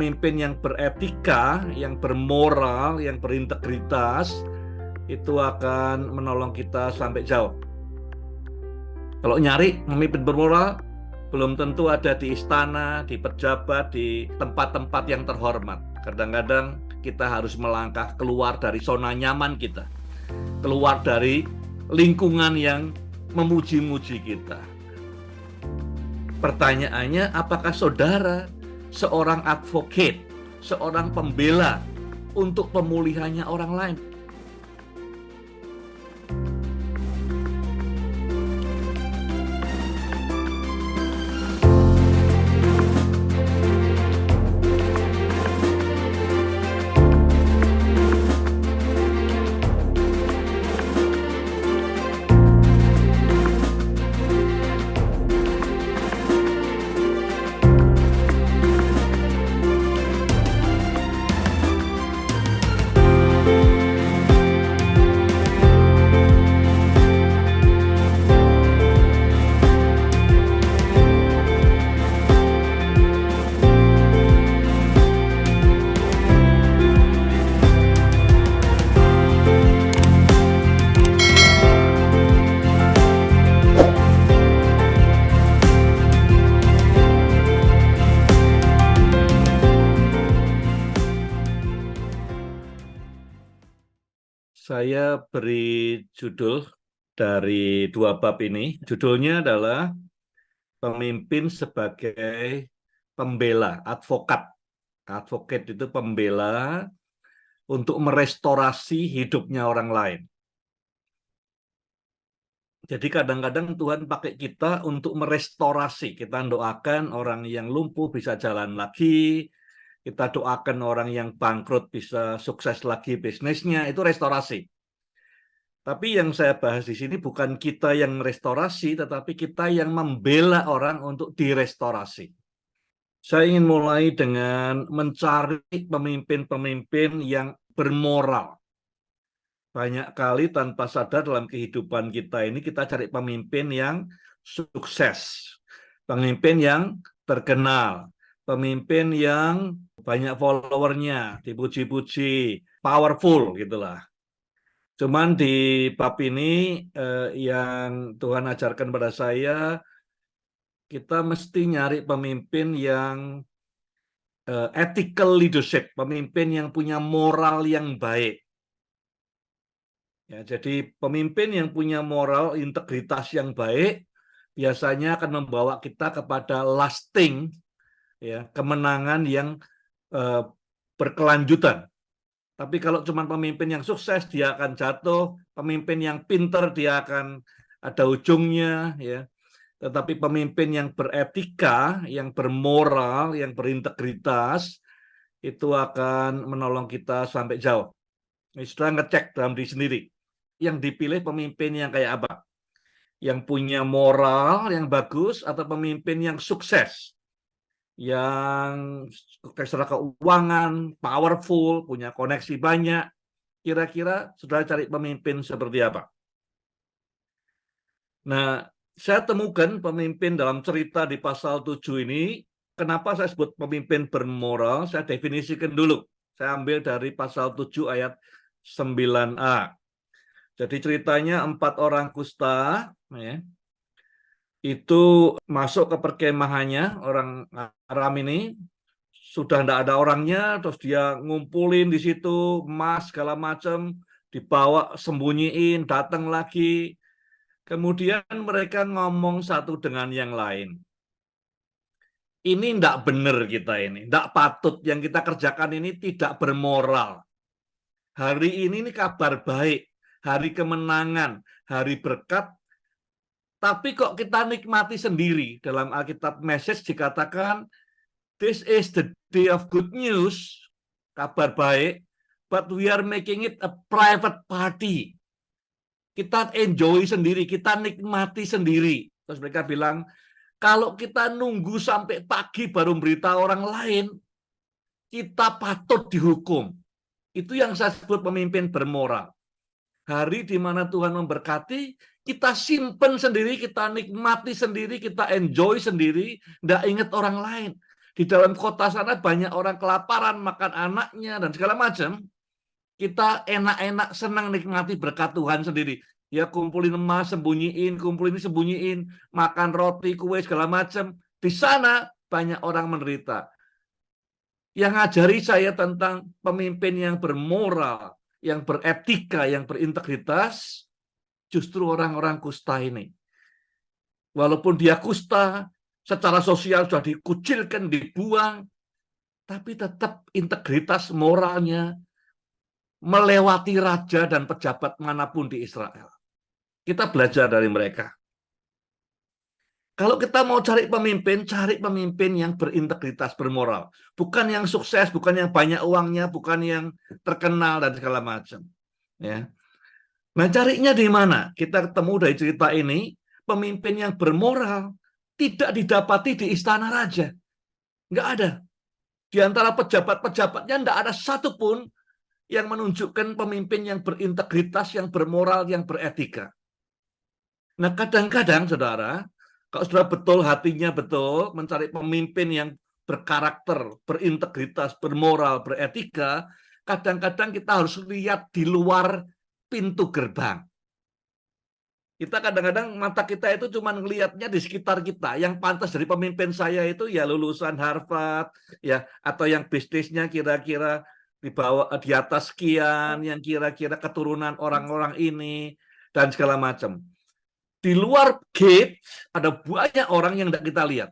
pemimpin yang beretika, yang bermoral, yang berintegritas, itu akan menolong kita sampai jauh. Kalau nyari pemimpin bermoral, belum tentu ada di istana, di pejabat, di tempat-tempat yang terhormat. Kadang-kadang kita harus melangkah keluar dari zona nyaman kita, keluar dari lingkungan yang memuji-muji kita. Pertanyaannya, apakah saudara seorang advocate, seorang pembela untuk pemulihannya orang lain? Saya beri judul dari dua bab ini. Judulnya adalah pemimpin sebagai pembela, advokat. Advokat itu pembela untuk merestorasi hidupnya orang lain. Jadi kadang-kadang Tuhan pakai kita untuk merestorasi. Kita doakan orang yang lumpuh bisa jalan lagi. Kita doakan orang yang bangkrut bisa sukses lagi bisnisnya. Itu restorasi. Tapi yang saya bahas di sini bukan kita yang merestorasi, tetapi kita yang membela orang untuk direstorasi. Saya ingin mulai dengan mencari pemimpin-pemimpin yang bermoral. Banyak kali tanpa sadar dalam kehidupan kita ini kita cari pemimpin yang sukses, pemimpin yang terkenal, pemimpin yang banyak followernya, dipuji-puji, powerful gitulah. Cuman di bab ini yang Tuhan ajarkan pada saya, kita mesti nyari pemimpin yang ethical leadership, pemimpin yang punya moral yang baik. Ya, jadi pemimpin yang punya moral, integritas yang baik, biasanya akan membawa kita kepada lasting, ya, kemenangan yang berkelanjutan. Tapi kalau cuma pemimpin yang sukses, dia akan jatuh. Pemimpin yang pinter, dia akan ada ujungnya. Ya. Tetapi pemimpin yang beretika, yang bermoral, yang berintegritas, itu akan menolong kita sampai jauh. Ini sudah ngecek dalam diri sendiri. Yang dipilih pemimpin yang kayak apa? Yang punya moral yang bagus atau pemimpin yang sukses? Yang secara keuangan, powerful, punya koneksi banyak, kira-kira sudah cari pemimpin seperti apa? Nah, saya temukan pemimpin dalam cerita di pasal 7 ini, kenapa saya sebut pemimpin bermoral, saya definisikan dulu. Saya ambil dari pasal 7 ayat 9a. Jadi ceritanya 4 orang kusta, ya, itu masuk ke perkemahannya orang Aram ini, sudah tidak ada orangnya, terus dia ngumpulin di situ emas segala macam, dibawa sembunyiin, datang lagi. Kemudian mereka ngomong satu dengan yang lain. Ini tidak benar kita ini, tidak patut yang kita kerjakan ini tidak bermoral. Hari ini kabar baik, hari kemenangan, hari berkat, tapi kok kita nikmati sendiri. Dalam Alkitab Message dikatakan, this is the day of good news, kabar baik, but we are making it a private party. Kita enjoy sendiri, kita nikmati sendiri. Terus mereka bilang, kalau kita nunggu sampai pagi baru berita orang lain, kita patut dihukum. Itu yang saya sebut pemimpin bermoral. Hari di mana Tuhan memberkati, kita simpen sendiri, kita nikmati sendiri, kita enjoy sendiri, tidak ingat orang lain. Di dalam kota sana banyak orang kelaparan, makan anaknya, dan segala macam. Kita enak-enak, senang nikmati berkat Tuhan sendiri. Ya kumpulin emas, sembunyiin, kumpulin sembunyiin, makan roti, kue, segala macam. Di sana banyak orang menderita. Yang ngajari saya tentang pemimpin yang bermoral, yang beretika, yang berintegritas, justru orang-orang kusta ini. Walaupun dia kusta, secara sosial sudah dikucilkan, dibuang, tapi tetap integritas moralnya melewati raja dan pejabat manapun di Israel. Kita belajar dari mereka. Kalau kita mau cari pemimpin yang berintegritas, bermoral. Bukan yang sukses, bukan yang banyak uangnya, bukan yang terkenal dan segala macam. Ya. Nah, carinya di mana? Kita ketemu dari cerita ini, pemimpin yang bermoral tidak didapati di istana raja. Nggak ada. Di antara pejabat-pejabatnya nggak ada satupun yang menunjukkan pemimpin yang berintegritas, yang bermoral, yang beretika. Nah, kadang-kadang, saudara, kalau sudah betul hatinya betul, mencari pemimpin yang berkarakter, berintegritas, bermoral, beretika, kadang-kadang kita harus lihat di luar pintu gerbang. Kita kadang-kadang mata kita itu cuma ngelihatnya di sekitar kita. Yang pantas dari pemimpin saya itu ya lulusan Harvard, ya, atau yang bisnisnya kira-kira di atas sekian, yang kira-kira keturunan orang-orang ini, dan segala macam. Di luar gate ada banyak orang yang tidak kita lihat.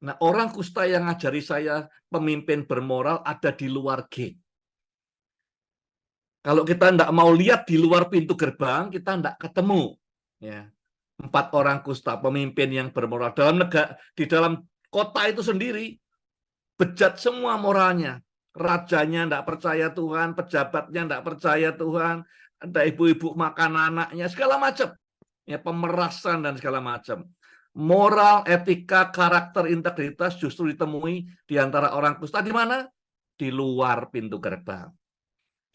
Nah, orang kusta yang ngajari saya pemimpin bermoral ada di luar gate. Kalau kita tidak mau lihat di luar pintu gerbang, kita tidak ketemu. Ya. 4 orang kusta, pemimpin yang bermoral. Di dalam kota itu sendiri, bejat semua moralnya. Rajanya tidak percaya Tuhan, pejabatnya tidak percaya Tuhan, ada ibu-ibu makan anaknya, segala macam. Ya, pemerasan dan segala macam. Moral, etika, karakter, integritas justru ditemui di antara orang kusta di mana? Di luar pintu gerbang.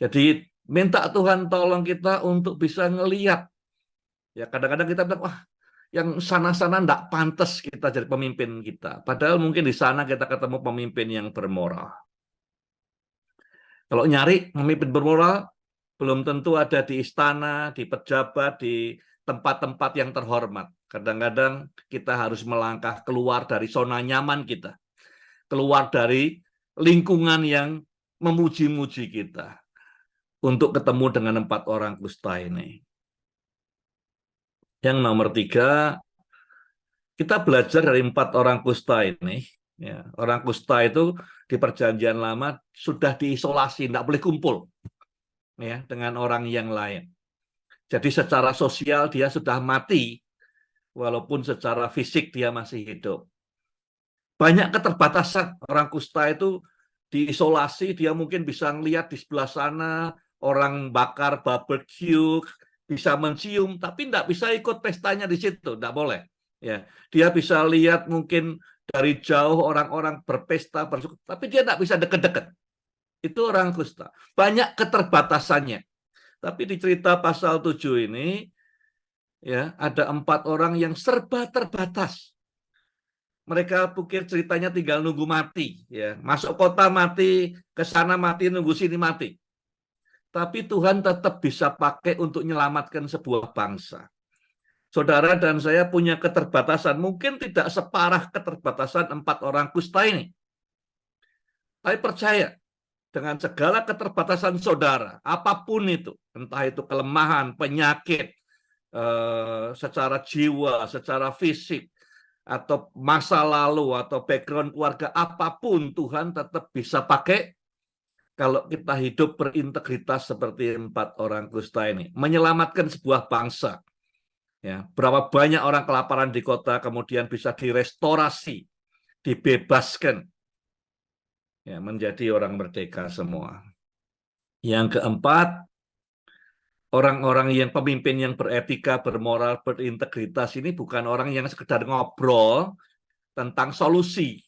Jadi minta Tuhan tolong kita untuk bisa ngelihat. Ya kadang-kadang kita bilang, wah, yang sana-sana enggak pantas kita jadi pemimpin kita. Padahal mungkin di sana kita ketemu pemimpin yang bermoral. Kalau nyari pemimpin bermoral, belum tentu ada di istana, di pejabat, di tempat-tempat yang terhormat. Kadang-kadang kita harus melangkah keluar dari zona nyaman kita. Keluar dari lingkungan yang memuji-muji kita. Untuk ketemu dengan 4 orang kusta ini. Yang nomor 3, kita belajar dari 4 orang kusta ini. Ya, orang kusta itu di Perjanjian Lama sudah diisolasi, tidak boleh kumpul ya, dengan orang yang lain. Jadi secara sosial dia sudah mati, walaupun secara fisik dia masih hidup. Banyak keterbatasan orang kusta itu diisolasi, dia mungkin bisa melihat di sebelah sana, orang bakar barbecue, bisa mencium, tapi tidak bisa ikut pestanya di situ, tidak boleh. Ya, dia bisa lihat mungkin dari jauh orang-orang berpesta, tapi dia tidak bisa dekat-dekat. Itu orang kusta. Banyak keterbatasannya. Tapi di cerita pasal 7 ini, ya ada 4 orang yang serba terbatas. Mereka pikir ceritanya tinggal nunggu mati, ya masuk kota mati, ke sana mati, nunggu sini mati. Tapi Tuhan tetap bisa pakai untuk menyelamatkan sebuah bangsa. Saudara dan saya punya keterbatasan, mungkin tidak separah keterbatasan 4 orang kusta ini. Tapi percaya, dengan segala keterbatasan saudara, apapun itu, entah itu kelemahan, penyakit, secara jiwa, secara fisik, atau masa lalu, atau background keluarga, apapun Tuhan tetap bisa pakai kalau kita hidup berintegritas seperti 4 orang kusta ini. Menyelamatkan sebuah bangsa. Ya, berapa banyak orang kelaparan di kota kemudian bisa direstorasi, dibebaskan, ya, menjadi orang merdeka semua. Yang keempat, orang-orang yang pemimpin yang beretika, bermoral, berintegritas ini bukan orang yang sekedar ngobrol tentang solusi.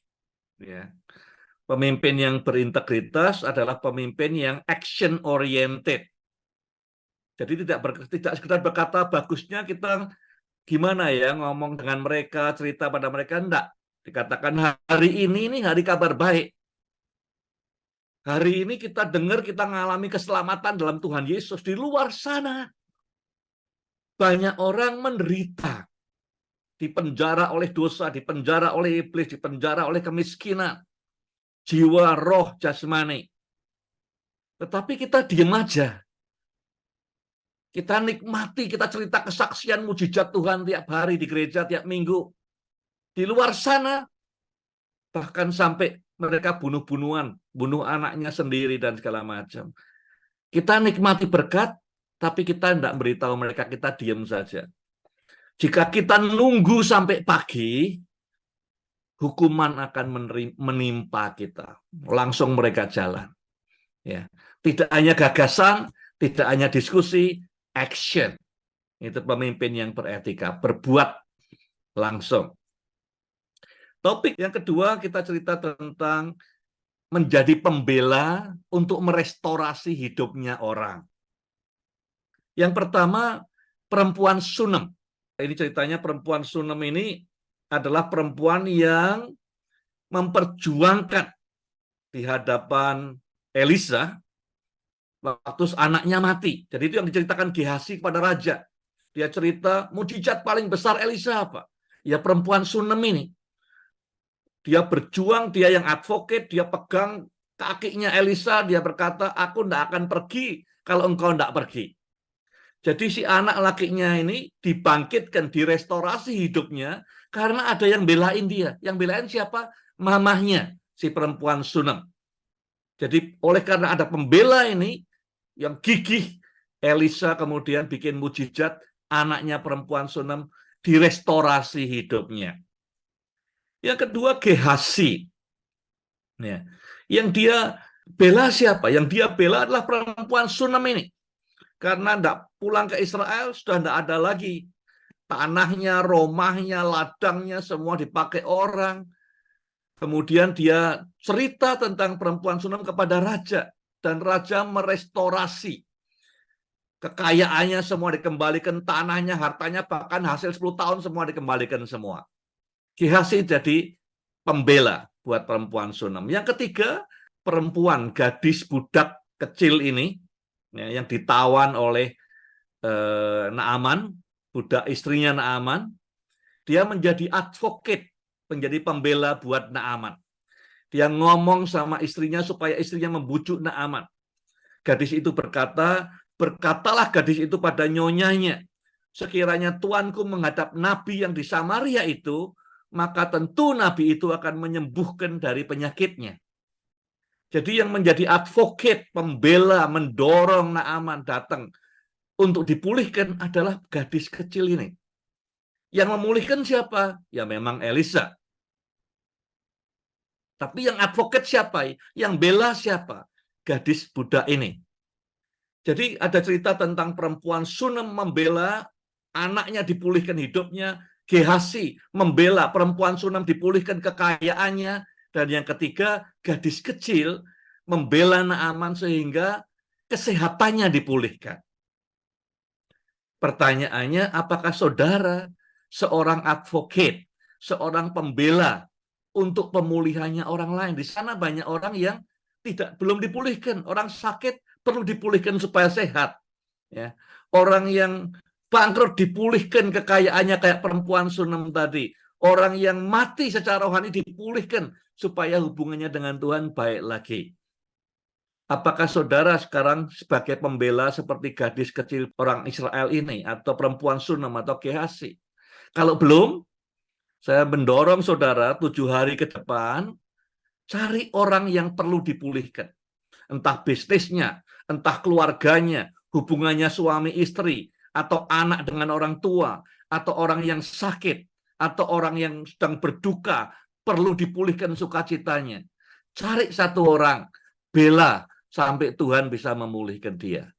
Ya. Pemimpin yang berintegritas adalah pemimpin yang action oriented. Jadi tidak sekedar berkata bagusnya kita gimana ya ngomong dengan mereka, cerita pada mereka, enggak. Dikatakan hari ini hari kabar baik. Hari ini kita dengar kita mengalami keselamatan dalam Tuhan Yesus. Di luar sana banyak orang menderita, dipenjara oleh dosa, dipenjara oleh iblis, dipenjara oleh kemiskinan, jiwa, roh, jasmani. Tetapi kita diam aja. Kita nikmati, kita cerita kesaksian mujizat Tuhan tiap hari di gereja, tiap minggu. Di luar sana, bahkan sampai mereka bunuh-bunuhan, bunuh anaknya sendiri dan segala macam. Kita nikmati berkat, tapi kita tidak beritahu mereka, kita diam saja. Jika kita nunggu sampai pagi, hukuman akan menimpa kita. Langsung mereka jalan. Ya. Tidak hanya gagasan, tidak hanya diskusi, action. Itu pemimpin yang beretika, berbuat langsung. Topik yang kedua kita cerita tentang menjadi pembela untuk merestorasi hidupnya orang. Yang pertama, perempuan Sunem. Ini ceritanya perempuan Sunem ini adalah perempuan yang memperjuangkan di hadapan Elisa waktu anaknya mati. Jadi itu yang diceritakan Gehazi kepada raja. Dia cerita, mujizat paling besar Elisa apa? Ya perempuan Sunem ini. Dia berjuang, dia yang advocate, dia pegang kakinya Elisa, dia berkata, aku tidak akan pergi kalau engkau tidak pergi. Jadi si anak lakinya ini dibangkitkan, direstorasi hidupnya, karena ada yang belain dia. Yang belain siapa? Mamahnya, si perempuan Sunem. Jadi oleh karena ada pembela ini, yang gigih, Elisa kemudian bikin mujizat, anaknya perempuan Sunem direstorasi hidupnya. Yang kedua, Gehazi. Ya. Yang dia bela siapa? Yang dia bela adalah perempuan Sunem ini. Karena tidak pulang ke Israel, sudah tidak ada lagi. Tanahnya, rumahnya, ladangnya, semua dipakai orang. Kemudian dia cerita tentang perempuan Sunem kepada raja. Dan raja merestorasi. Kekayaannya semua dikembalikan, tanahnya, hartanya, bahkan hasil 10 tahun semua dikembalikan semua. Gehazi jadi pembela buat perempuan Sunem. Yang ketiga, perempuan, gadis budak kecil ini, ya, yang ditawan oleh Naaman, budak istrinya Naaman, dia menjadi advocate, menjadi pembela buat Naaman. Dia ngomong sama istrinya supaya istrinya membujuk Naaman. Gadis itu berkata, berkatalah gadis itu pada nyonyanya, sekiranya tuanku menghadap nabi yang di Samaria itu, maka tentu nabi itu akan menyembuhkan dari penyakitnya. Jadi yang menjadi advocate, pembela, mendorong Naaman datang untuk dipulihkan adalah gadis kecil ini. Yang memulihkan siapa? Ya memang Elisa. Tapi yang advocate siapa? Yang bela siapa? Gadis budak ini. Jadi ada cerita tentang perempuan Sunem membela anaknya dipulihkan hidupnya, Gehazi membela perempuan Sunem dipulihkan kekayaannya, dan yang ketiga gadis kecil membela Naaman sehingga kesehatannya dipulihkan. Pertanyaannya, apakah saudara seorang advocate, seorang pembela untuk pemulihannya orang lain? Di sana banyak orang yang belum dipulihkan, orang sakit perlu dipulihkan supaya sehat. Ya. Orang yang bangkrut dipulihkan kekayaannya kayak perempuan Sunem tadi. Orang yang mati secara rohani dipulihkan supaya hubungannya dengan Tuhan baik lagi. Apakah saudara sekarang sebagai pembela seperti gadis kecil orang Israel ini atau perempuan Sunem atau Gehazi? Kalau belum, saya mendorong saudara 7 hari ke depan cari orang yang perlu dipulihkan. Entah bisnisnya, entah keluarganya, hubungannya suami istri, atau anak dengan orang tua, atau orang yang sakit, atau orang yang sedang berduka, perlu dipulihkan sukacitanya. Cari satu orang, bela sampai Tuhan bisa memulihkan dia.